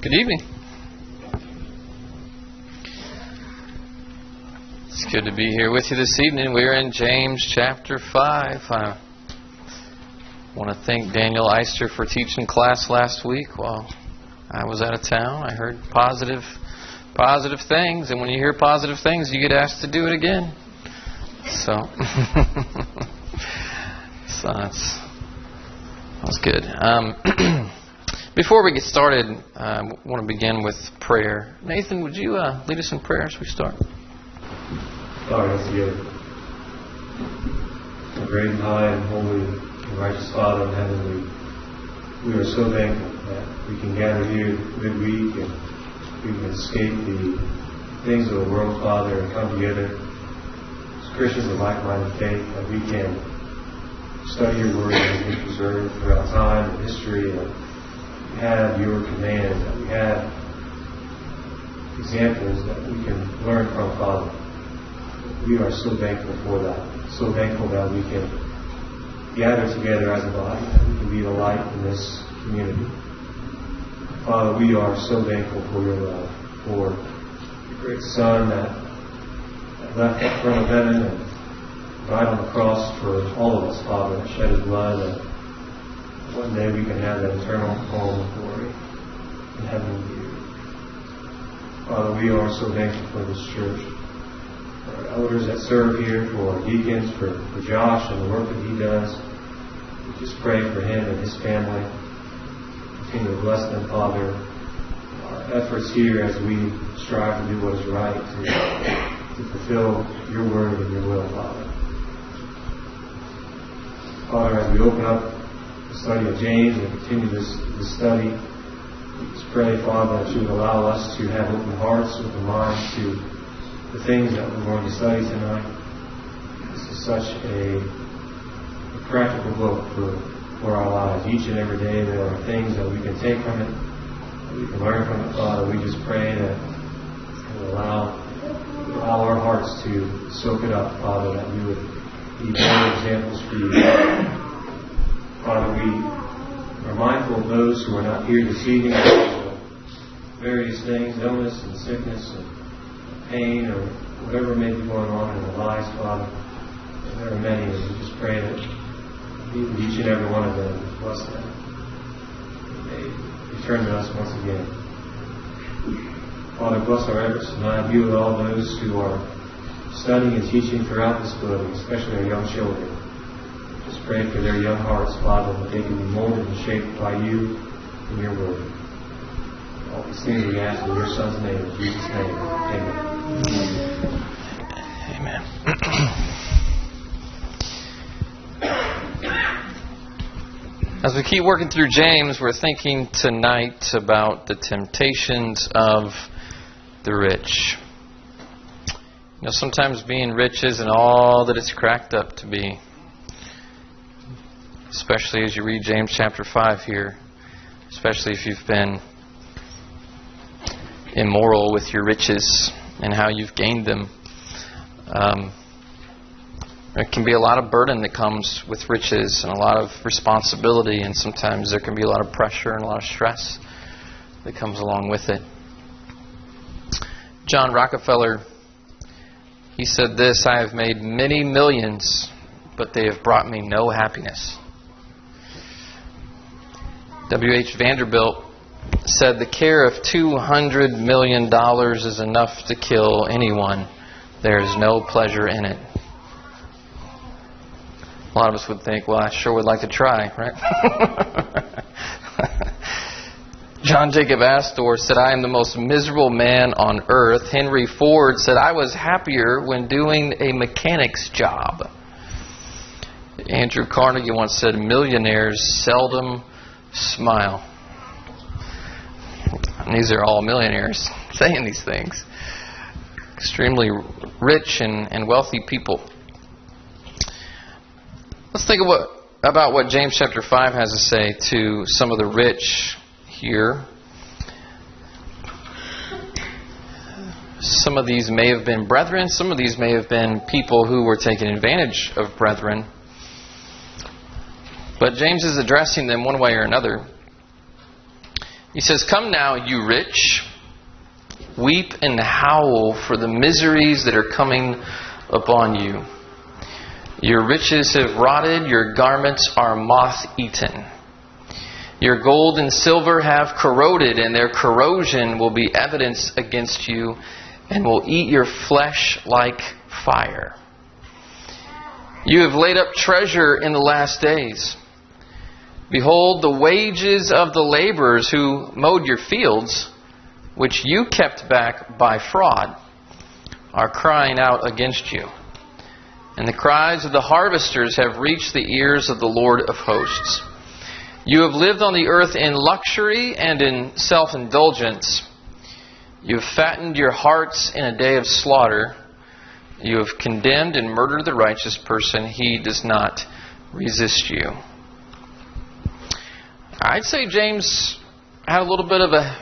Good evening. It's good to be here with you this evening. We're in James chapter 5. I want to thank Daniel Eister for teaching class last week while I was out of town. I heard positive things, and when you hear positive things, you get asked to do it again. So that's good. Before we get started, I want to begin with prayer. Nathan, would you lead us in prayer as we start? Father, let's together. Our great and high and holy and righteous Father in heaven, we are so thankful that we can gather here midweek and we can escape the things of the world, Father, and come together as Christians of like-minded faith, that we can study your word and be preserved throughout time and history, and we have your commands, that we have examples that we can learn from, Father. We are so thankful for that. So thankful that we can gather together as a body, that we can be the light in this community. Father, we are so thankful for your love, for your great Son that left the throne of heaven and died on the cross for all of us, Father, that shed his blood, and one day we can have that eternal home of glory in heaven with you. Father, we are so thankful for this church, for our elders that serve here, for our deacons, for Josh and the work that he does. We just pray for him and his family. Continue to bless them, Father. Our efforts here as we strive to do what is right, to fulfill your word and your will, Father. Father, as we open up the study of James and continue this study, we just pray, Father, that you would allow us to have open hearts, open minds to the things that we're going to study tonight. This is such a practical book for our lives. Each and every day there are things that we can take from it, that we can learn from it, Father. We just pray that you would allow our hearts to soak it up, Father, that we would be better examples for you. Father, we are mindful of those who are not here this evening because of various things, illness and sickness and pain or whatever may be going on in their lives, Father. And there are many, and we just pray that you would each and every one of them bless them. May return to us once again. Father, bless our efforts tonight. Be with all those who are studying and teaching throughout this building, especially our young children. Just pray for their young hearts, Father, that they can be molded and shaped by you and your word. All these things we ask in your Son's name, in Jesus' name. Amen. Amen. As we keep working through James, we're thinking tonight about the temptations of the rich. You know, sometimes being rich isn't all that it's cracked up to be. Especially as you read James chapter 5 here. Especially if you've been immoral with your riches and how you've gained them. There can be a lot of burden that comes with riches and a lot of responsibility, and sometimes there can be a lot of pressure and a lot of stress that comes along with it. John Rockefeller, he said this: "I have made many millions, but they have brought me no happiness." W.H. Vanderbilt said, "The care of $200 million is enough to kill anyone. There is no pleasure in it." A lot of us would think, well, I sure would like to try, right? John Jacob Astor said, "I am the most miserable man on earth." Henry Ford said, "I was happier when doing a mechanic's job." Andrew Carnegie once said, "Millionaires seldom smile." And these are all millionaires saying these things. Extremely rich and wealthy people. Let's think about what James chapter 5 has to say to some of the rich here. Some of these may have been brethren. Some of these may have been people who were taking advantage of brethren. But James is addressing them one way or another. He says, "Come now, you rich, weep and howl for the miseries that are coming upon you. Your riches have rotted, your garments are moth-eaten. Your gold and silver have corroded, and their corrosion will be evidence against you, and will eat your flesh like fire. You have laid up treasure in the last days. Behold, the wages of the laborers who mowed your fields, which you kept back by fraud, are crying out against you. And the cries of the harvesters have reached the ears of the Lord of hosts. You have lived on the earth in luxury and in self-indulgence. You have fattened your hearts in a day of slaughter. You have condemned and murdered the righteous person. He does not resist you." I'd say James had a little bit of a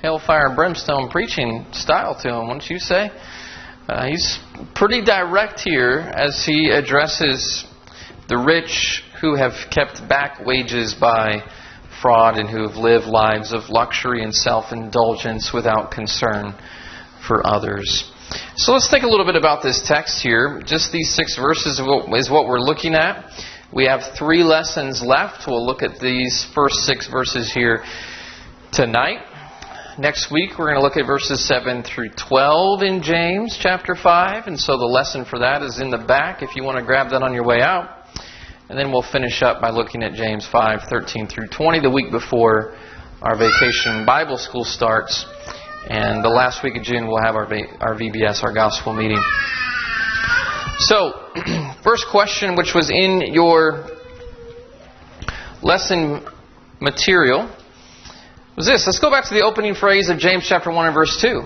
hellfire and brimstone preaching style to him, wouldn't you say? He's pretty direct here as he addresses the rich who have kept back wages by fraud and who have lived lives of luxury and self-indulgence without concern for others. So let's think a little bit about this text here. Just these 6 verses is what we're looking at. We have 3 lessons left. We'll look at these first 6 verses here tonight. Next week we're going to look at verses 7 through 12 in James chapter 5. And so the lesson for that is in the back if you want to grab that on your way out. And then we'll finish up by looking at James 5, 13 through 20 the week before our vacation Bible school starts. And the last week of June we'll have our VBS, our gospel meeting. So, first question, which was in your lesson material, was this. Let's go back to the opening phrase of James chapter 1 and verse 2.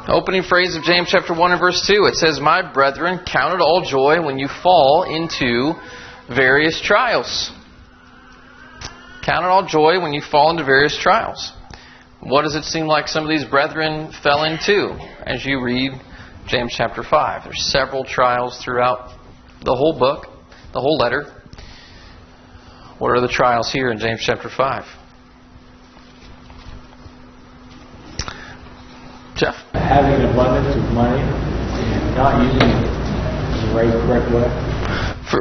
Opening phrase of James chapter 1 and verse 2. It says, "My brethren, count it all joy when you fall into various trials." Count it all joy when you fall into various trials. What does it seem like some of these brethren fell into as you read James chapter 5? There's several trials throughout the whole book, the whole letter. What are the trials here in James chapter 5? Jeff? Having an abundance of money and not using it in the correct way.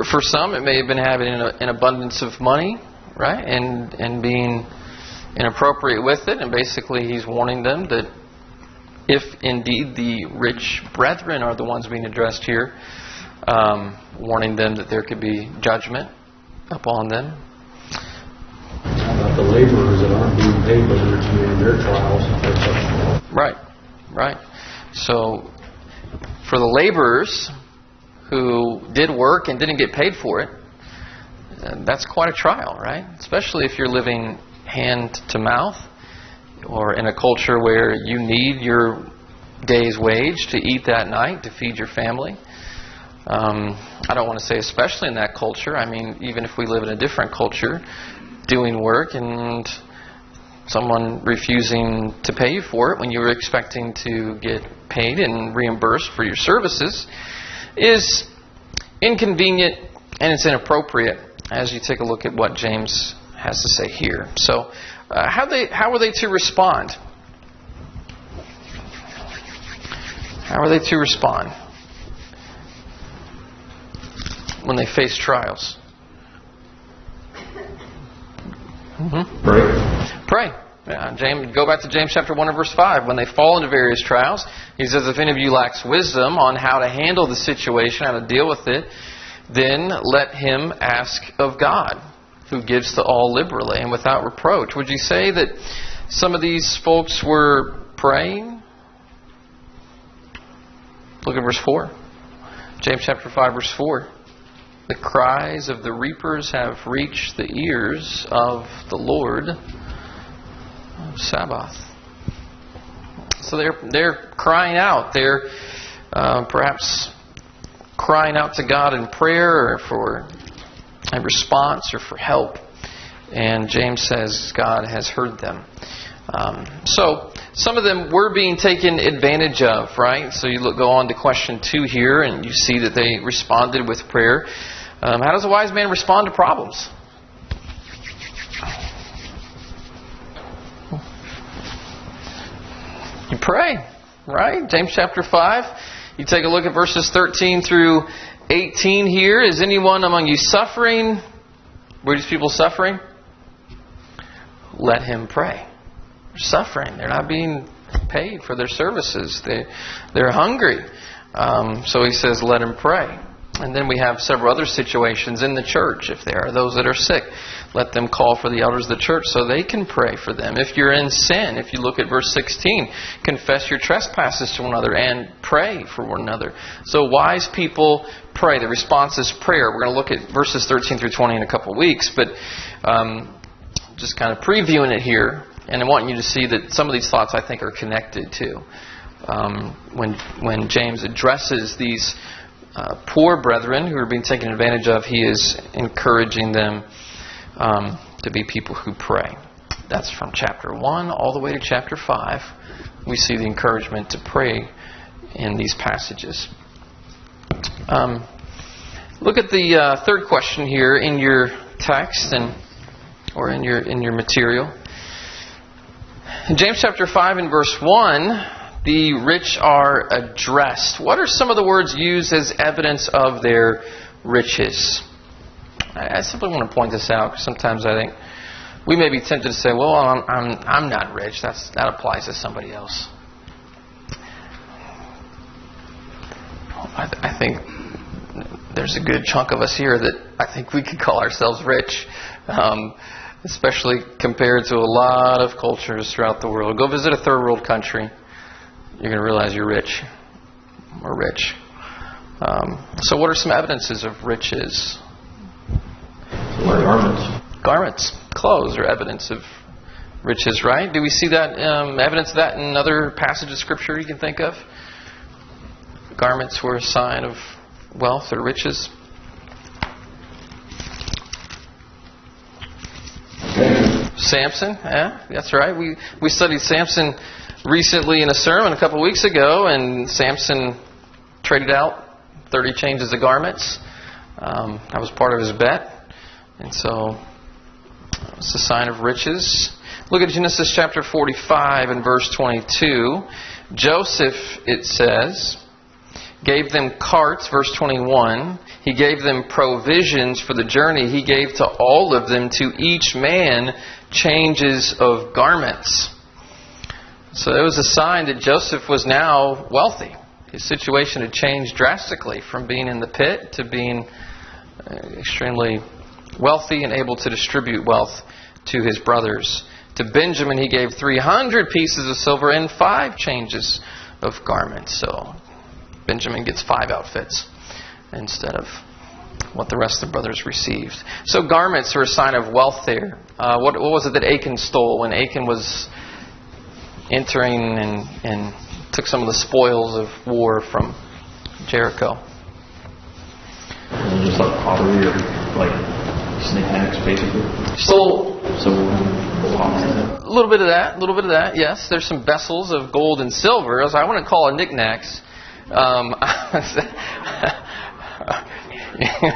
For some, it may have been having an abundance of money, right? And being inappropriate with it. And basically he's warning them that if indeed the rich brethren are the ones being addressed here, warning them that there could be judgment upon them. How about the laborers that aren't being paid by the rich during their trials? Right. So for the laborers who did work and didn't get paid for it, that's quite a trial, right? Especially if you're living hand to mouth or in a culture where you need your day's wage to eat that night, to feed your family. I don't want to say especially in that culture. I mean, even if we live in a different culture, doing work and someone refusing to pay you for it when you were expecting to get paid and reimbursed for your services is inconvenient and it's inappropriate as you take a look at what James has to say here. So how are they to respond? How are they to respond when they face trials? Pray. James, go back to James chapter 1 and verse 5. When they fall into various trials, he says, if any of you lacks wisdom on how to handle the situation, how to deal with it, then let him ask of God, who gives to all liberally and without reproach. Would you say that some of these folks were praying? Look at verse 4. James chapter 5 verse 4. The cries of the reapers have reached the ears of the Lord of Sabaoth. So they're crying out. They're perhaps crying out to God in prayer or for a response or for help. And James says God has heard them. So some of them were being taken advantage of, right? So you go on to question 2 here and you see that they responded with prayer. How does a wise man respond to problems? pray, right? James chapter 5. You take a look at verses 13 through 18 here. Is anyone among you suffering? Were these people suffering? Let him pray. They're suffering. They're not being paid for their services. They're hungry. So he says, let him pray. And then we have several other situations in the church. If there are those that are sick, let them call for the elders of the church so they can pray for them. If you're in sin, if you look at verse 16, confess your trespasses to one another and pray for one another. So wise people pray. The response is prayer. We're going to look at verses 13 through 20 in a couple of weeks, but just kind of previewing it here. And I want you to see that some of these thoughts I think are connected too. When James addresses these poor brethren who are being taken advantage of, he is encouraging them to be people who pray. That's from chapter 1 all the way to chapter 5. We see the encouragement to pray in these passages. Look at the third question here in your text or in your material. In James chapter 5 and verse 1, the rich are addressed. What are some of the words used as evidence of their riches? I simply want to point this out because sometimes I think we may be tempted to say, well, I'm not rich. That applies to somebody else. I think there's a good chunk of us here that I think we could call ourselves rich, especially compared to a lot of cultures throughout the world. Go visit a third world country. You're going to realize you're rich. We're rich. So what are some evidences of riches? Garments. Garments. Clothes are evidence of riches, right? Do we see that evidence of that in other passages of Scripture you can think of? Garments were a sign of wealth or riches. Samson, yeah, that's right. We studied Samson recently in a sermon a couple of weeks ago, and Samson traded out 30 changes of garments. That was part of his bet. And so it's a sign of riches. Look at Genesis chapter 45 and verse 22. Joseph, it says, gave them carts, verse 21. He gave them provisions for the journey. He gave to all of them, to each man, changes of garments. So it was a sign that Joseph was now wealthy. His situation had changed drastically from being in the pit to being extremely wealthy and able to distribute wealth to his brothers. To Benjamin he gave 300 pieces of silver and 5 changes of garments. So Benjamin gets 5 outfits instead of what the rest of the brothers received. So garments are a sign of wealth there. What was it that Achan stole when Achan was entering and took some of the spoils of war from Jericho? Just like pottery or like knickknacks, basically. Stole a little bit of that. Yes, there's some vessels of gold and silver, as I want to call it knickknacks.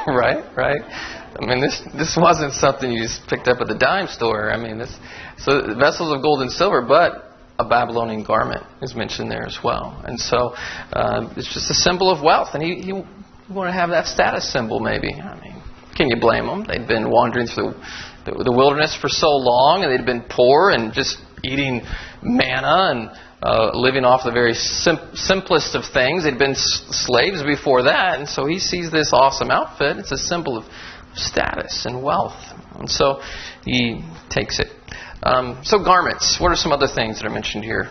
Right. I mean, this wasn't something you just picked up at the dime store. I mean, so vessels of gold and silver, but a Babylonian garment is mentioned there as well. And so it's just a symbol of wealth. And he wanted to have that status symbol, maybe. I mean, can you blame them? They'd been wandering through the wilderness for so long, and they'd been poor and just eating manna and living off the very simplest of things. They'd been slaves before that, and so he sees this awesome outfit. It's a symbol of status and wealth. And so he takes it. So garments. What are some other things that are mentioned here?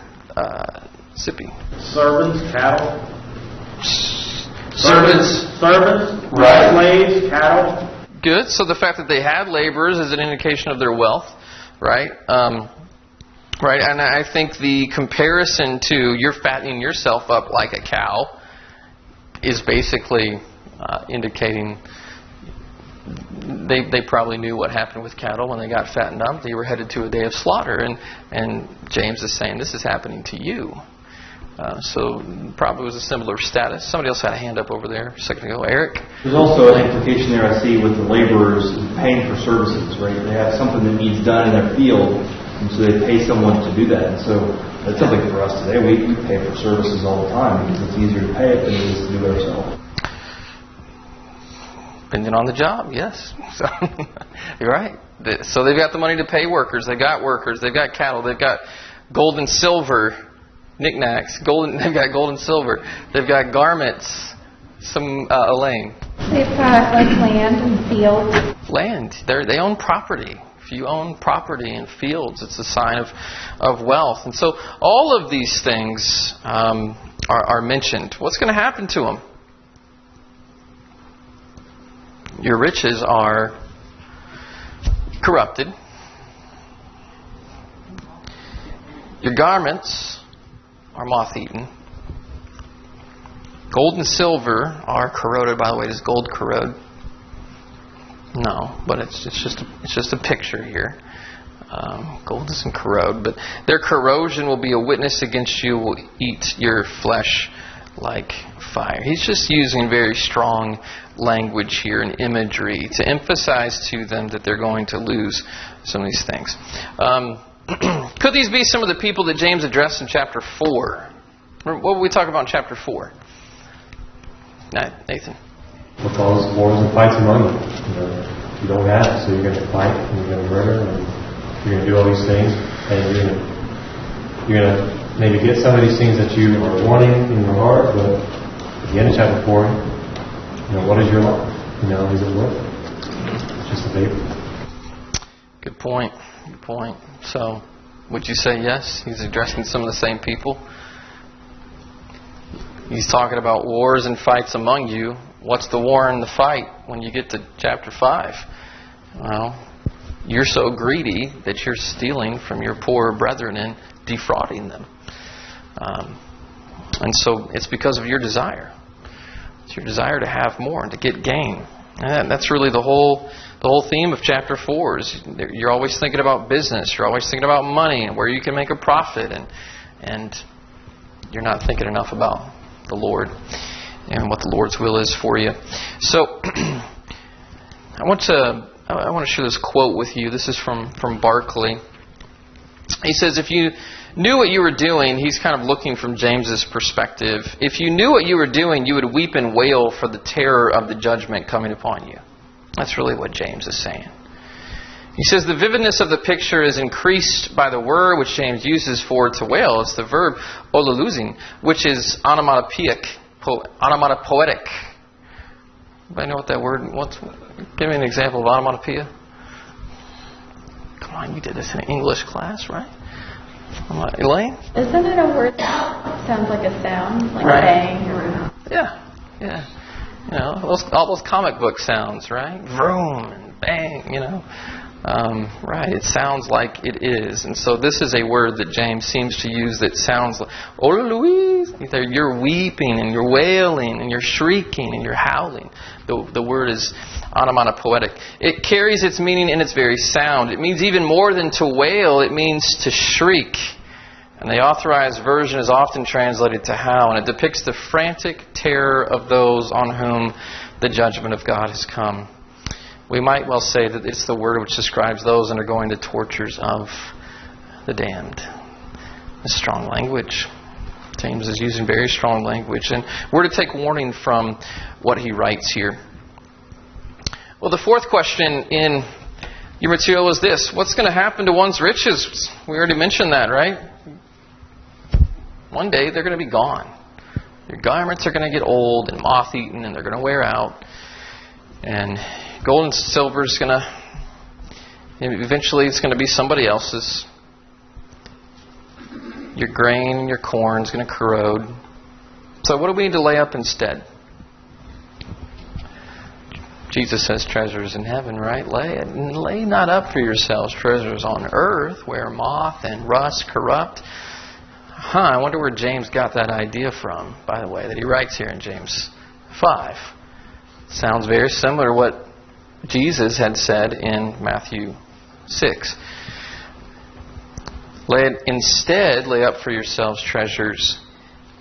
Zippy. Servants, cattle. Servants. Right. Slaves, cattle. Good. So the fact that they had laborers is an indication of their wealth, right? Right. And I think the comparison to you're fattening yourself up like a cow is basically indicating they probably knew what happened with cattle when they got fattened up. They were headed to a day of slaughter, and James is saying this is happening to you. So probably was a similar status. Somebody else had a hand up over there a second ago. Eric? There's also an implication there I see with the laborers paying for services, right? They have something that needs done in their field, And so they pay someone to do that. And so that's something for us today. We pay for services all the time because it's easier to pay it than it is to do it ourselves. Depending on the job, yes. So, you're right. So they've got the money to pay workers. They've got workers. They've got cattle. They've got gold and silver knickknacks. They've got gold and silver. They've got garments. Elaine. They've got like land and fields. Land. They own property. If you own property and fields, it's a sign of wealth. And so all of these things are mentioned. What's going to happen to them? Your riches are corrupted. Your garments are moth-eaten. Gold and silver are corroded. By the way, does gold corrode? No, but it's just a picture here. Gold doesn't corrode, but their corrosion will be a witness against you. Will eat your flesh like fire. He's just using very strong language here and imagery to emphasize to them that they're going to lose some of these things. Could these be some of the people that James addressed in chapter 4? What were we talking about in chapter 4? Nathan. What causes wars and fights among you? You don't have, so you're going to fight and you're going to murder and you're going to do all these things, and you're going to maybe get some of these things that you are wanting in your heart, but at the end of chapter 4, what is your life? Is it worth it? It's just a vapor. Good point. Good point. So, would you say yes? He's addressing some of the same people. He's talking about wars and fights among you. What's the war and the fight when you get to chapter 5? Well, you're so greedy that you're stealing from your poorer brethren and defrauding them. And so it's because of your desire. It's your desire to have more and to get gain. And that's really the whole theme of chapter 4. Is you're always thinking about business. You're always thinking about money and where you can make a profit. And you're not thinking enough about the Lord and what the Lord's will is for you. So I want to share this quote with you. This is from Barclay. He says, if you knew what you were doing, he's kind of looking from James's perspective. If you knew what you were doing, you would weep and wail for the terror of the judgment coming upon you. That's really what James is saying. He says the vividness of the picture is increased by the word which James uses for to wail. It's the verb oleluzing, which is onomatopoeic. Anybody know what that word? Give me an example of onomatopoeia. Come on, you did this in English class, right? Elaine? Isn't it a word that sounds like a sound, like right. bang or? Yeah. All those comic book sounds, right? Vroom and bang. Right, it sounds like it is. And so this is a word that James seems to use that sounds like, oh Louise, you're weeping and you're wailing and you're shrieking and you're howling. The word is onomatopoetic. It carries its meaning in its very sound. It means even more than to wail, it means to shriek. And the authorized version is often translated to howl, and it depicts the frantic terror of those on whom the judgment of God has come. We might well say that it's the word which describes those undergoing the tortures of the damned. A strong language. James is using very strong language. And we're to take warning from what he writes here. Well, the fourth question in your material is this. What's going to happen to one's riches? We already mentioned that, right? One day they're going to be gone. Your garments are going to get old and moth-eaten and they're going to wear out. And gold and silver is going to, eventually it's going to be somebody else's. Your grain and your corn is going to corrode. So what do we need to lay up instead? Jesus says treasures in heaven, right? Lay not up for yourselves treasures on earth where moth and rust corrupt. I wonder where James got that idea from, by the way, that he writes here in James 5. Sounds very similar to what Jesus had said in Matthew 6. Instead, lay up for yourselves treasures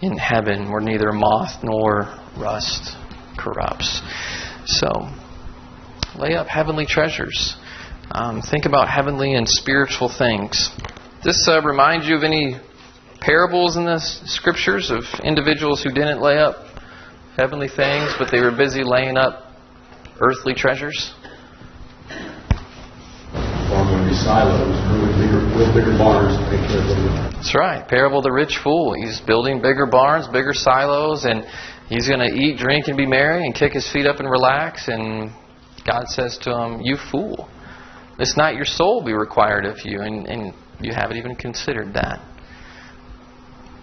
in heaven where neither moth nor rust corrupts. So, lay up heavenly treasures. Think about heavenly and spiritual things. this remind you of any parables in the Scriptures of individuals who didn't lay up heavenly things, but they were busy laying up earthly treasures? Farming these silos, real bigger barns to take care of them. That's right. Parable of the rich fool. He's building bigger barns, bigger silos, and he's going to eat, drink, and be merry and kick his feet up and relax. And God says to him, "You fool, it's not your soul be required of you." And you haven't even considered that.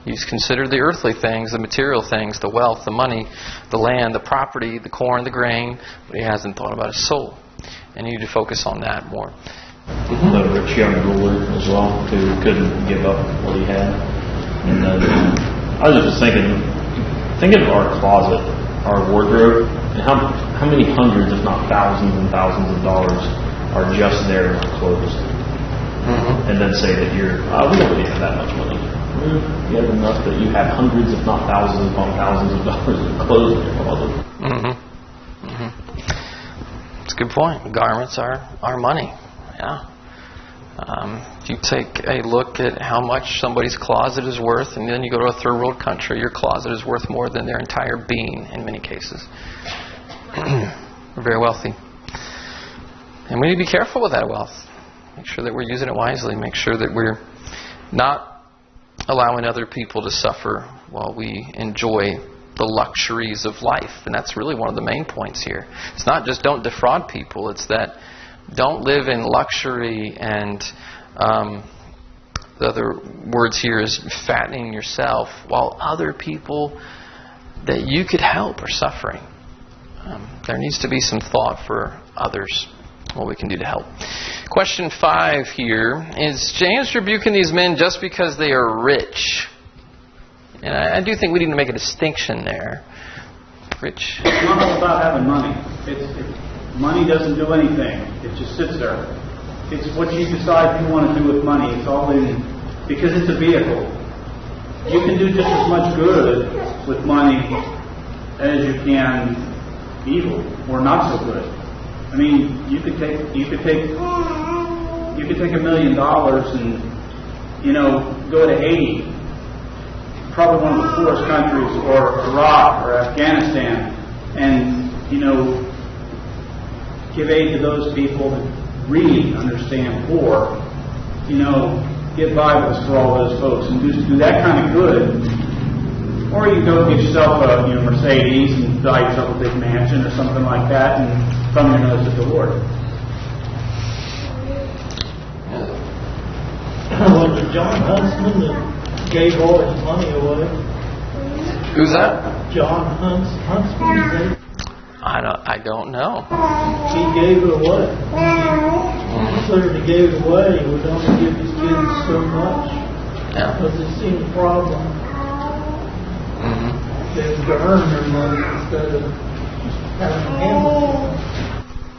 He's considered the earthly things, the material things, the wealth, the money, the land, the property, the corn, the grain, but he hasn't thought about his soul. And you need to focus on that more. The rich young ruler as well, who couldn't give up what he had. And I was just thinking of our closet, our wardrobe, and how many hundreds, if not thousands and thousands of dollars are just there in our clothes. And then say that we don't really have that much money. You have enough that you have hundreds, if not thousands upon thousands of dollars of clothes in your closet. That's a good point. Garments are money. Yeah. If you take a look at how much somebody's closet is worth, and then you go to a third world country, your closet is worth more than their entire being in many cases. We're very wealthy. And we need to be careful with that wealth. Make sure that we're using it wisely. Make sure that we're not allowing other people to suffer while we enjoy the luxuries of life. And that's really one of the main points here. It's not just don't defraud people. It's that don't live in luxury, and the other words here is fattening yourself while other people that you could help are suffering. There needs to be some thought for others, what we can do to help. Question 5 here is James rebuking these men just because they are rich? And I do think we need to make a distinction there. Rich. It's not all about having money. Money doesn't do anything. It just sits there. It's what you decide you want to do with money. It's all in, because it's a vehicle. You can do just as much good with money as you can evil or not so good. I mean, you could take $1 million and go to Haiti, probably one of the poorest countries, or Iraq or Afghanistan, and give aid to those people that really understand poor. Get Bibles for all those folks and do that kind of good. Or you go get yourself a Mercedes and buy yourself a big mansion or something like that and thumb your nose at the Lord. Was it John Huntsman that gave all his money away? Who's that? John Huntsman. I don't know. He gave it away. He clearly gave it away. He would only give his kids so much. Yeah. Because it seemed a problem. They had to earn their money instead of having to handle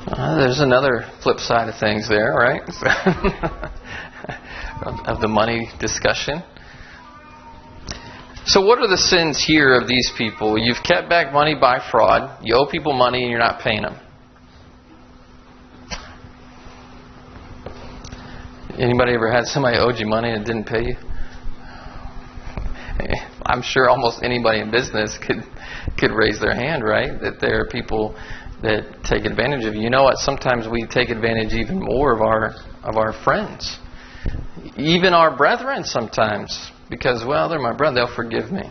it. There's another flip side of things there, right? of the money discussion. So what are the sins here of these people? You've kept back money by fraud. You owe people money and you're not paying them. Anybody ever had somebody owed you money and didn't pay you? I'm sure almost anybody in business could raise their hand, right? That there are people that take advantage of you. You know what? Sometimes we take advantage even more of our friends. Even our brethren sometimes. Because, well, they're my brother, they'll forgive me.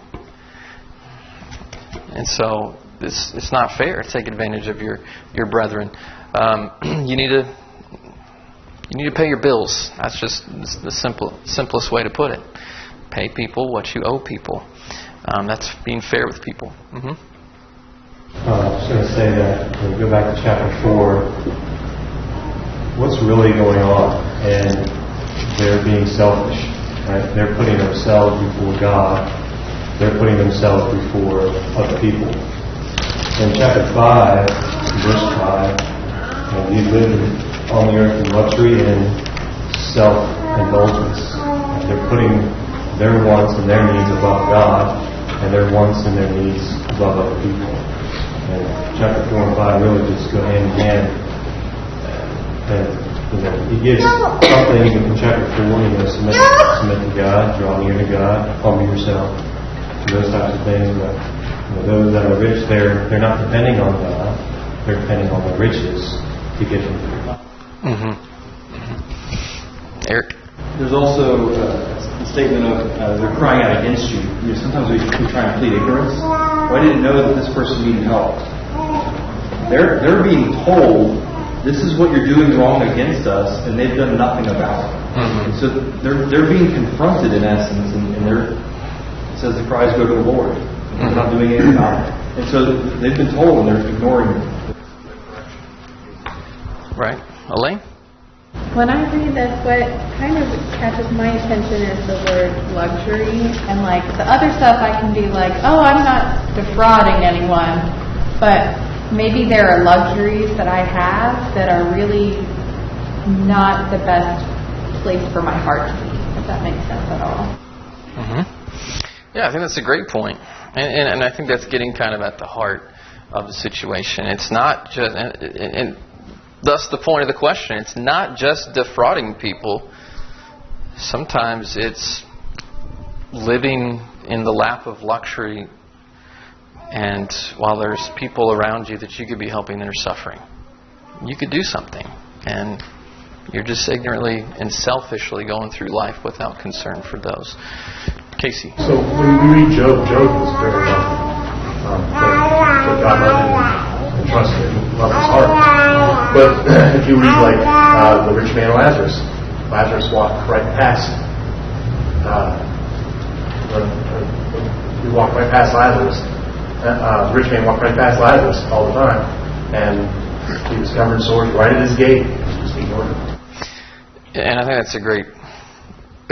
And so it's not fair to take advantage of your brethren. You need to pay your bills. That's just the simplest way to put it. Pay people what you owe people. That's being fair with people. I was going to say that when we go back to chapter 4, what's really going on? And they're being selfish. Right? They're putting themselves before God. They're putting themselves before other people. In chapter 5, verse 5, we live on the earth in luxury and self-indulgence. They're putting their wants and their needs above God, and their wants and their needs above other people. And chapter 4 and 5 really just go hand in hand. And He gives something in chapter 4, submit to God, draw near to God, humble yourself, those types of things. But those that are rich, they're not depending on God, they're depending on the riches to get them through. Mm-hmm. Eric? There's also the statement of they're crying out against you. Sometimes we try and plead ignorance. Well, I didn't know that this person needed help. They're being told, this is what you're doing wrong against us, and they've done nothing about it. Mm-hmm. So they're being confronted in essence, and it says the cries go to the Lord. They're not doing anything about it. And so they've been told, and they're ignoring it. Right. Elaine? When I read this, what kind of catches my attention is the word luxury. And like the other stuff I can be like, oh, I'm not defrauding anyone. But maybe there are luxuries that I have that are really not the best place for my heart to be, if that makes sense at all. Mm-hmm. Yeah, I think that's a great point. And I think that's getting kind of at the heart of the situation. It's not just... and thus the point of the question. It's not just defrauding people. Sometimes it's living in the lap of luxury, and while there's people around you that you could be helping that are suffering, you could do something, and you're just ignorantly and selfishly going through life without concern for those. Casey? So when we read Job was very wealthy. But God loved him and trusted him, loved his heart. But if you read like the rich man Lazarus walked right past. We walked right past Lazarus. The rich man walked right past Lazarus all the time, and he was covered in sores right at his gate. He just ignored him. And I think that's a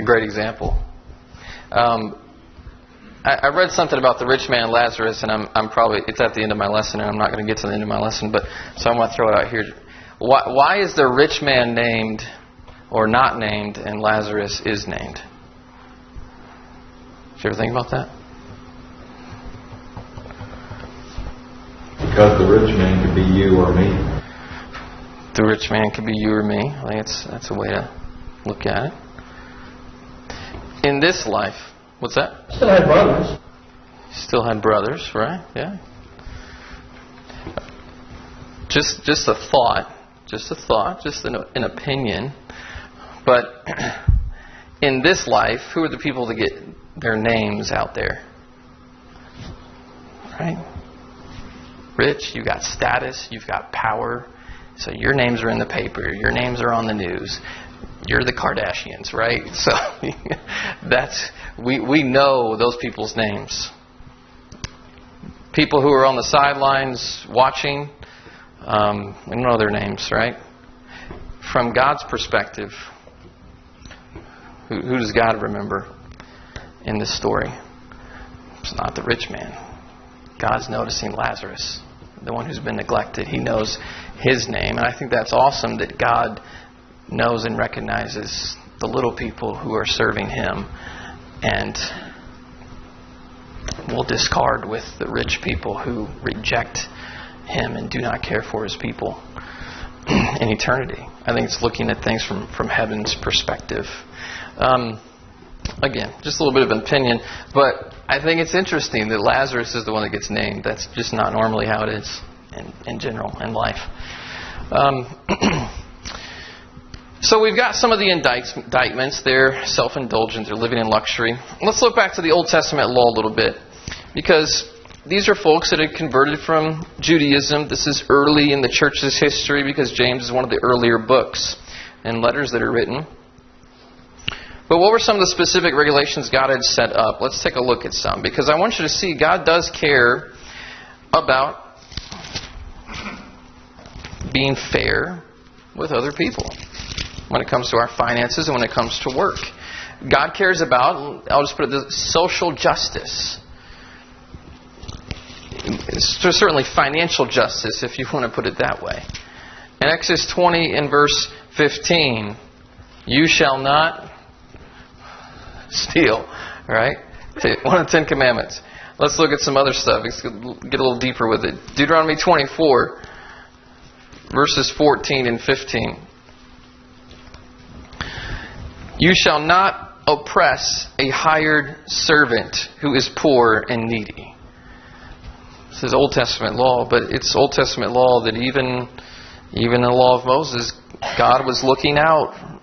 great example. I read something about the rich man Lazarus, and I'm probably, it's at the end of my lesson, and I'm not going to get to the end of my lesson, but so I'm going to throw it out here. Why is the rich man named or not named, and Lazarus is named? Did you ever think about that? Because the rich man could be you or me. The rich man could be you or me. I think that's a way to look at it. In this life, what's that? Still had brothers. Still had brothers, right? Yeah. Just a thought, just an opinion. But in this life, who are the people that get their names out there? Right? Rich, you've got status, you've got power, so your names are in the paper, your names are on the news. You're the Kardashians, right? So we know those people's names. People who are on the sidelines watching, we know their names, right? From God's perspective, who does God remember in this story? It's not the rich man. God's noticing Lazarus, the one who's been neglected. He knows his name, and I think that's awesome that God knows and recognizes the little people who are serving him, and will discard with the rich people who reject him and do not care for his people in eternity. I think it's looking at things from heaven's perspective. Again, just a little bit of an opinion, but I think it's interesting that Lazarus is the one that gets named. That's just not normally how it is in general in life. So we've got some of the indictments. They're self-indulgent. They're living in luxury. Let's look back to the Old Testament law a little bit, because these are folks that had converted from Judaism. This is early in the church's history, because James is one of the earlier books and letters that are written. But what were some of the specific regulations God had set up? Let's take a look at some, because I want you to see God does care about being fair with other people when it comes to our finances and when it comes to work. God cares about, I'll just put it this, social justice. Certainly financial justice, if you want to put it that way. In Exodus 20 and verse 15, you shall not steal, right? One of the 10 Commandments. Let's look at some other stuff. Let's get a little deeper with it. Deuteronomy 24, verses 14 and 15. You shall not oppress a hired servant who is poor and needy. This is Old Testament law, but it's Old Testament law that even in the law of Moses, God was looking out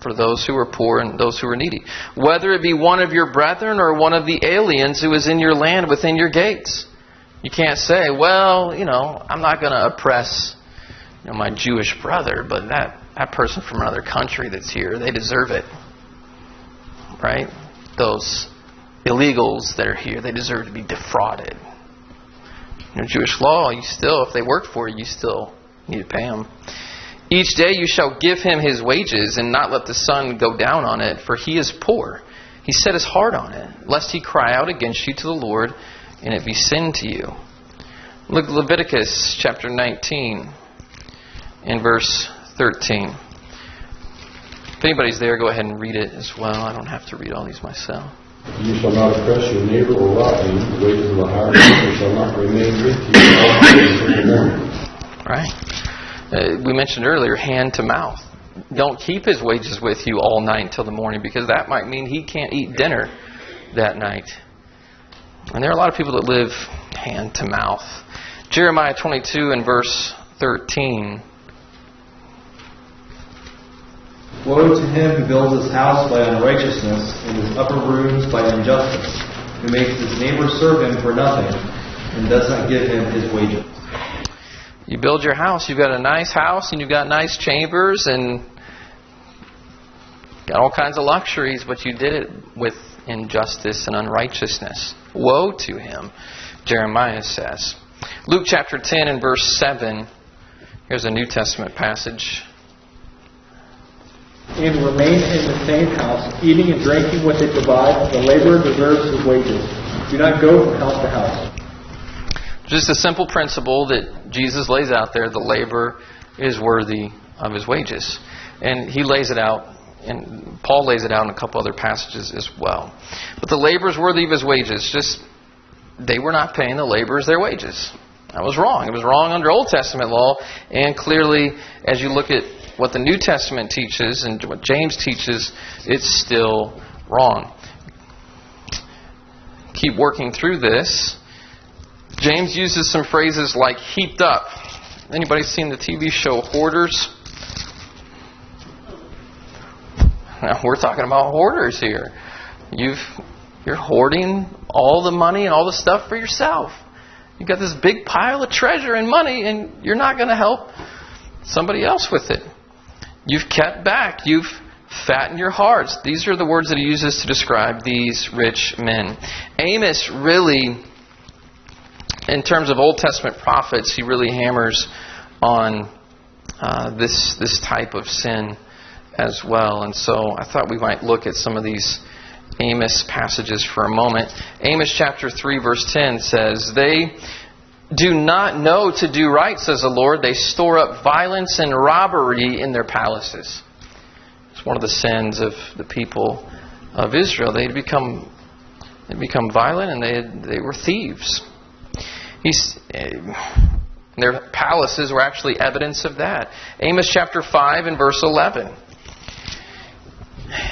for those who were poor and those who were needy. Whether it be one of your brethren or one of the aliens who is in your land within your gates. You can't say, well, I'm not going to oppress my Jewish brother, but that person from another country that's here, they deserve it. Right? Those illegals that are here, they deserve to be defrauded. Jewish law, if they work for you, you still need to pay them. Each day you shall give him his wages, and not let the sun go down on it, for he is poor. He set his heart on it, lest he cry out against you to the Lord, and it be sin to you. Look at Leviticus chapter 19 and verse 13. If anybody's there, go ahead and read it as well. I don't have to read all these myself. You shall not oppress your neighbor or rob him. The wages of the hired worker shall not remain with you all the days of the morning. Right. We mentioned earlier, hand to mouth. Don't keep his wages with you all night until the morning, because that might mean he can't eat dinner that night. And there are a lot of people that live hand to mouth. Jeremiah 22 and verse 13. Woe to him who builds his house by unrighteousness, and his upper rooms by injustice, who makes his neighbor serve him for nothing, and does not give him his wages. You build your house, you've got a nice house, and you've got nice chambers, and got all kinds of luxuries, but you did it with injustice and unrighteousness. Woe to him, Jeremiah says. Luke chapter 10 and verse 7. Here's a New Testament passage. And remain in the same house, eating and drinking what they provide. The laborer deserves his wages. Do not go from house to house. Just a simple principle that Jesus lays out there. The laborer is worthy of his wages. And he lays it out, and Paul lays it out in a couple other passages as well. But the laborer is worthy of his wages. Just, they were not paying the laborers their wages. That was wrong. It was wrong under Old Testament law. And clearly, as you look at what the New Testament teaches and what James teaches, it's still wrong. Keep working through this. James uses some phrases like heaped up. Anybody seen the TV show Hoarders? Now, we're talking about hoarders here. You're hoarding all the money and all the stuff for yourself. You've got this big pile of treasure and money, and you're not going to help somebody else with it. You've kept back. You've fattened your hearts. These are the words that he uses to describe these rich men. Amos really, in terms of Old Testament prophets, he really hammers on this type of sin as well. And so I thought we might look at some of these Amos passages for a moment. Amos chapter 3 verse 10 says, "They do not know to do right, says the Lord. They store up violence and robbery in their palaces." It's one of the sins of the people of Israel. They become violent, and they were thieves. Their palaces were actually evidence of that. Amos chapter 5 and verse 11.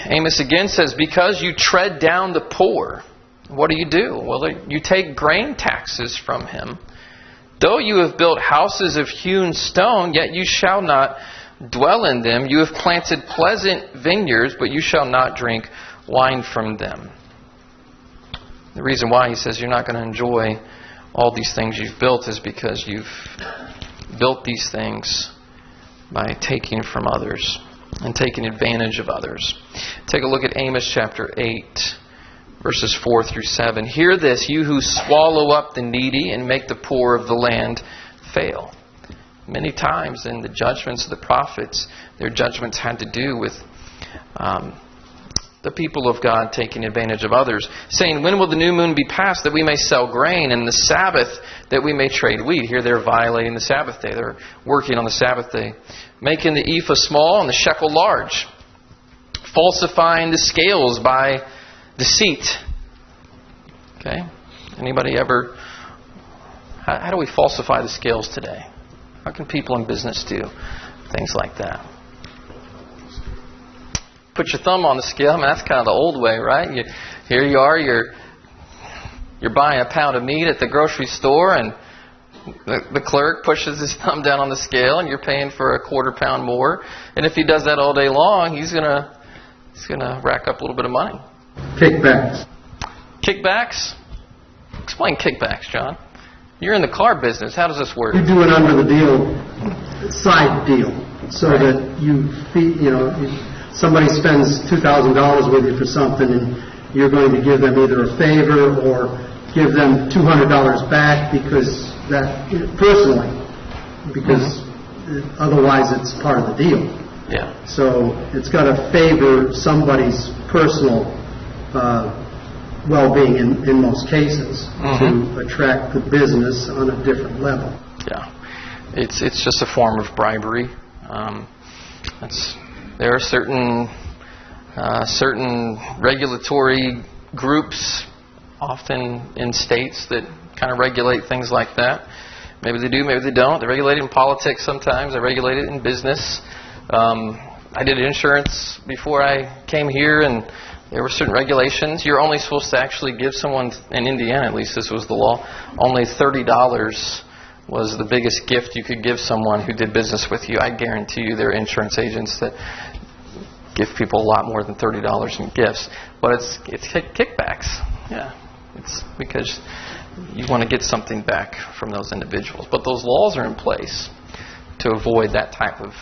Amos again says, "Because you tread down the poor, what do? Well, you take grain taxes from him. Though you have built houses of hewn stone, yet you shall not dwell in them. You have planted pleasant vineyards, but you shall not drink wine from them." The reason why he says you're not going to enjoy all these things you've built is because you've built these things by taking from others and taking advantage of others. Take a look at Amos chapter 8, verses 4 through 7. "Hear this, you who swallow up the needy and make the poor of the land fail." Many times in the judgments of the prophets, their judgments had to do with the people of God taking advantage of others, saying, "When will the new moon be passed that we may sell grain, and the Sabbath that we may trade wheat?" Here they're violating the Sabbath day. They're working on the Sabbath day. "Making the ephah small and the shekel large. Falsifying the scales by deceit." Okay? Anybody ever... How do we falsify the scales today? How can people in business do things like that? put your thumb on the scale. I mean, that's kind of the old way, right? Here you are, you're buying a pound of meat at the grocery store, and the clerk pushes his thumb down on the scale, and you're paying for a quarter pound more. And if he does that all day long, he's gonna rack up a little bit of money. Kickbacks. Kickbacks? Explain kickbacks, John. You're in the car business. How does this work? You do it under the deal, side deal, so that somebody spends $2,000 with you for something, and you're going to give them either a favor or give them $200 back because otherwise it's part of the deal. Yeah. So it's got to favor somebody's personal well-being in most cases to attract the business on a different level. Yeah, it's just a form of bribery. There are certain regulatory groups, often in states, that kind of regulate things like that. Maybe they do, maybe they don't. They regulate it in politics sometimes. They regulate it in business. I did insurance before I came here, and there were certain regulations. You're only supposed to actually give someone, in Indiana at least, this was the law, only $30 was the biggest gift you could give someone who did business with you. I guarantee you there are insurance agents that give people a lot more than $30 in gifts. But it's kickbacks. Yeah. It's because you want to get something back from those individuals. But those laws are in place to avoid that type of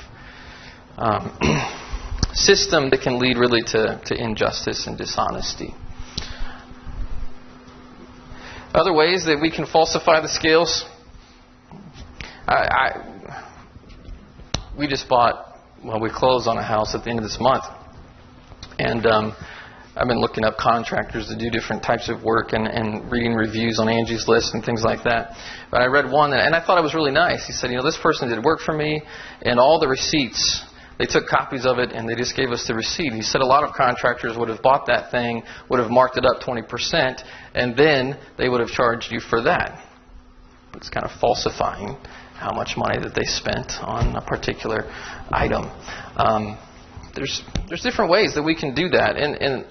system that can lead really to injustice and dishonesty. Other ways that we can falsify the scales. We just bought, we closed on a house at the end of this month. And I've been looking up contractors to do different types of work and reading reviews on Angie's List and things like that. But I read one, and I thought it was really nice. He said, this person did work for me, and all the receipts, they took copies of it, and they just gave us the receipt. He said a lot of contractors would have bought that thing, would have marked it up 20%, and then they would have charged you for that. It's kind of falsifying how much money that they spent on a particular item. There's different ways that we can do that in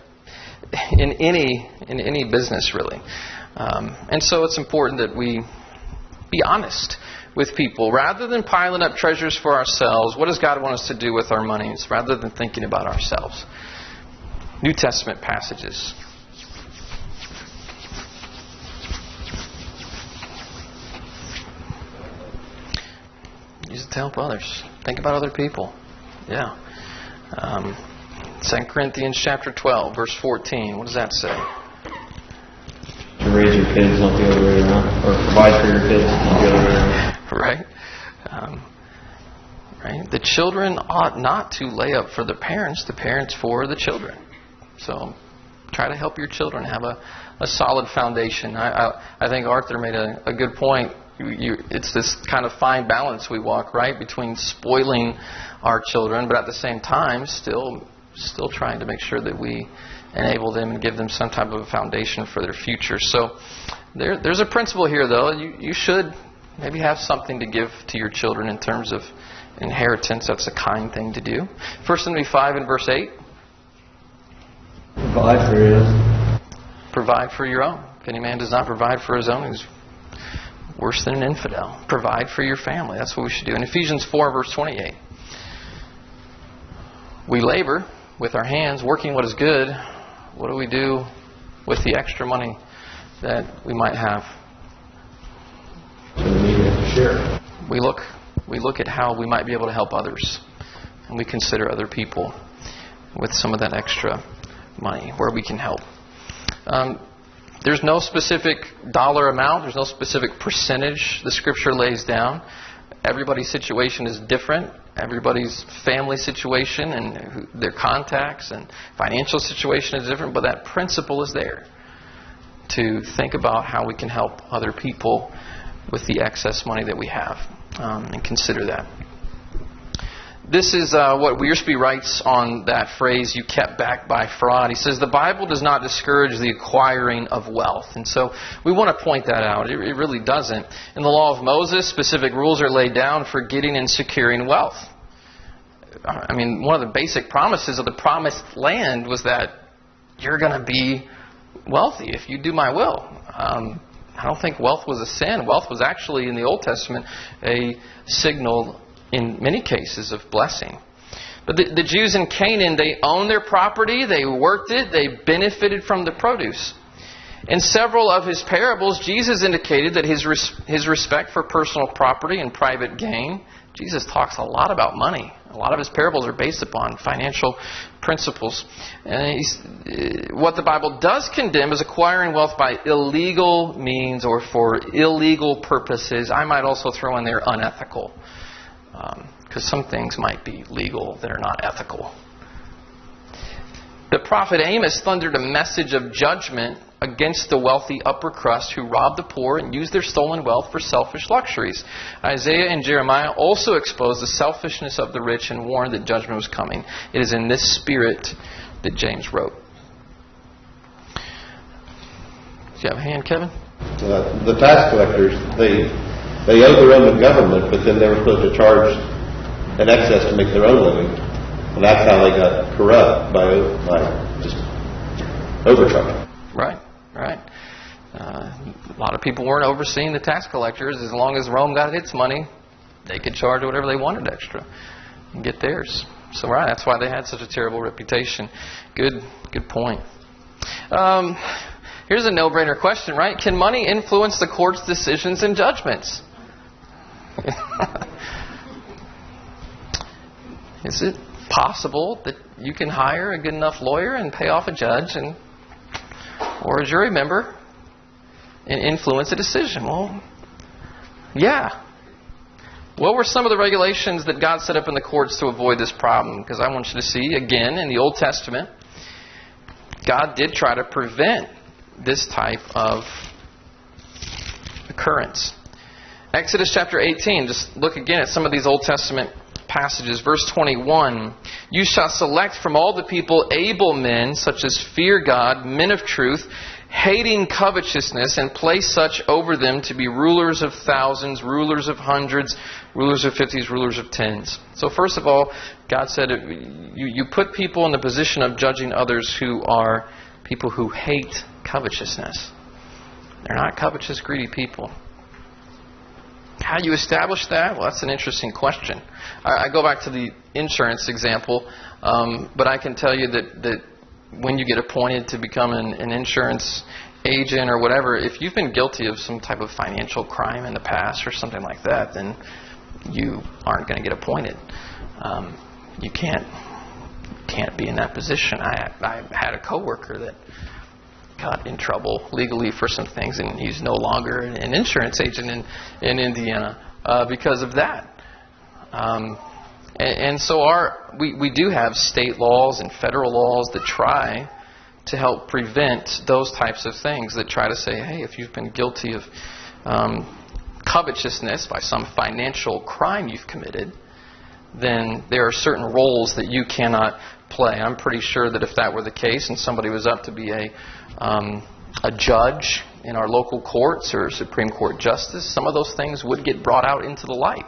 any business, really. And so it's important that we be honest with people. Rather than piling up treasures for ourselves, what does God want us to do with our monies rather than thinking about ourselves? New Testament passages. Use it to help others. Think about other people. Yeah. 2 Corinthians chapter 12, verse 14. What does that say? To raise your kids, not the other way around. Or provide for your kids, not the other way around. Right. Right. The children ought not to lay up for the parents for the children. So try to help your children have a solid foundation. I think Arthur made a good point. It's this kind of fine balance we walk, right, between spoiling our children, but at the same time still trying to make sure that we enable them and give them some type of a foundation for their future. So there's a principle here, though. You should maybe have something to give to your children in terms of inheritance. That's a kind thing to do. 1 Timothy 5 and verse 8. Provide for your own. Provide for your own. If any man does not provide for his own, he's worse than an infidel. Provide for your family. That's what we should do. In Ephesians 4 verse 28. We labor with our hands, working what is good. What do we do with the extra money that we might have? So we need to share. We look at how we might be able to help others, and we consider other people with some of that extra money where we can help. There's no specific dollar amount. There's no specific percentage the Scripture lays down. Everybody's situation is different. Everybody's family situation and their contacts and financial situation is different. But that principle is there to think about how we can help other people with the excess money that we have, and consider that. This is what Wiersbe writes on that phrase, "you kept back by fraud." He says, the Bible does not discourage the acquiring of wealth. And so we want to point that out. It really doesn't. In the law of Moses, specific rules are laid down for getting and securing wealth. I mean, one of the basic promises of the promised land was that you're going to be wealthy if you do my will. I don't think wealth was a sin. Wealth was actually, in the Old Testament, a signal, in many cases, of blessing. But the Jews in Canaan, they owned their property, they worked it, they benefited from the produce. In several of his parables, Jesus indicated that his respect for personal property and private gain. Jesus talks a lot about money. A lot of his parables are based upon financial principles. And what the Bible does condemn is acquiring wealth by illegal means or for illegal purposes. I might also throw in there unethical. Because some things might be legal that are not ethical. The prophet Amos thundered a message of judgment against the wealthy upper crust who robbed the poor and used their stolen wealth for selfish luxuries. Isaiah and Jeremiah also exposed the selfishness of the rich and warned that judgment was coming. It is in this spirit that James wrote. Do you have a hand, Kevin? The tax collectors, they overrun the government, but then they were supposed to charge an excess to make their own living. And that's how they got corrupt, by just overcharging. Right. A lot of people weren't overseeing the tax collectors. As long as Rome got its money, they could charge whatever they wanted extra and get theirs. So that's why they had such a terrible reputation. Good point. Here's a no-brainer question, right? Can money influence the court's decisions and judgments? Is it possible that you can hire a good enough lawyer and pay off a judge or a jury member and influence a decision? Well, yeah. What were some of the regulations that God set up in the courts to avoid this problem? Because I want you to see, again, in the Old Testament, God did try to prevent this type of occurrence. Exodus chapter 18, just look again at some of these Old Testament passages. Verse 21, you shall select from all the people able men, such as fear God, men of truth, hating covetousness, and place such over them to be rulers of thousands, rulers of hundreds, rulers of 50s, rulers of 10s. So first of all, God said you put people in the position of judging others who are people who hate covetousness. They're not covetous, greedy people. How do you establish that? Well, that's an interesting question. I go back to the insurance example, but I can tell you that when you get appointed to become an insurance agent or whatever, if you've been guilty of some type of financial crime in the past or something like that, then you aren't going to get appointed. You can't be in that position. I had a coworker that got in trouble legally for some things, and he's no longer an insurance agent in Indiana because of that. And so we do have state laws and federal laws that try to help prevent those types of things, that try to say, hey, if you've been guilty of covetousness by some financial crime you've committed, then there are certain roles that you cannot play. I'm pretty sure that if that were the case and somebody was up to be a judge in our local courts or Supreme Court justice, some of those things would get brought out into the light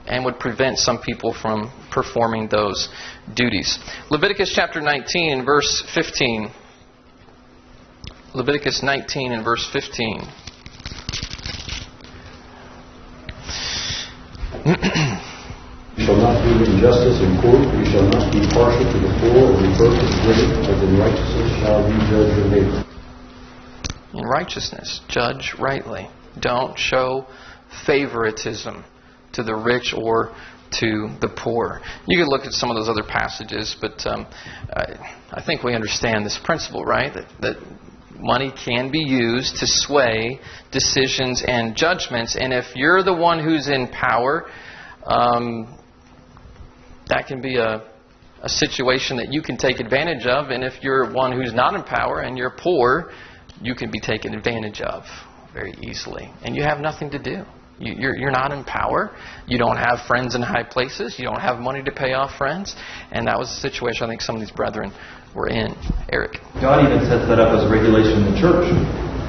and would prevent some people from performing those duties. Leviticus chapter 19 and verse 15. Leviticus 19 and verse 15. You shall not do injustice in court, you shall not be partial to the poor, or reproach the great, as in righteousness shall you judge your neighbor. In righteousness, judge rightly. Don't show favoritism to the rich or to the poor. You could look at some of those other passages, but I think we understand this principle, right? That money can be used to sway decisions and judgments, and if you're the one who's in power, that can be a situation that you can take advantage of. And if you're one who's not in power and you're poor, you can be taken advantage of very easily. And you have nothing to do. You're not in power. You don't have friends in high places. You don't have money to pay off friends. And that was the situation I think some of these brethren were in. Eric. God even sets that up as a regulation in the church.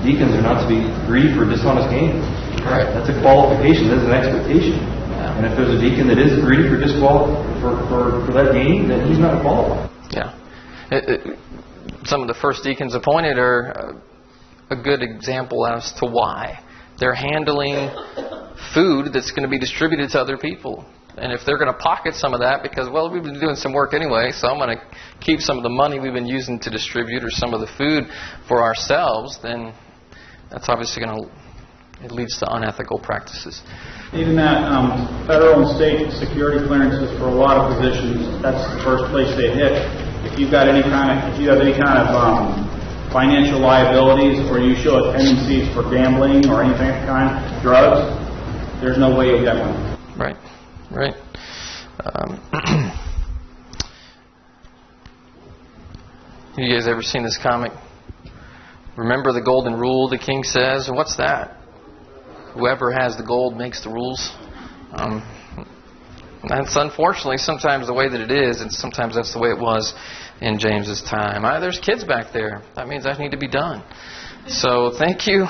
Deacons are not to be greedy for dishonest gain. Right. That's a qualification. That's an expectation. Yeah. And if there's a deacon that is greedy for for that gain, then he's not qualified. Yeah. Some of the first deacons appointed are a good example as to why. They're handling food that's going to be distributed to other people. And if they're going to pocket some of that because, well, we've been doing some work anyway, so I'm going to keep some of the money we've been using to distribute or some of the food for ourselves, then that's obviously going to, it leads to unethical practices. Even that federal and state security clearances for a lot of positions, that's the first place they hit. If you have any kind of financial liabilities or you show tendencies for gambling or anything kind, drugs, there's no way you'll get one. Right. Right. You guys ever seen this comic? Remember the golden rule, the king says? What's that? Whoever has the gold makes the rules. That's unfortunately sometimes the way that it is, and sometimes that's the way it was in James's time. There's kids back there. That means I need to be done. So thank you.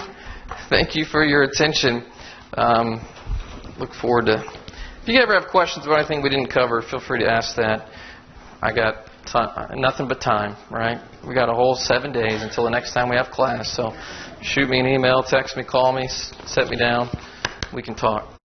Thank you for your attention. Look forward to... If you ever have questions about anything we didn't cover, feel free to ask that. I got nothing but time, right? We got a whole 7 days until the next time we have class. So shoot me an email, text me, call me, set me down. We can talk.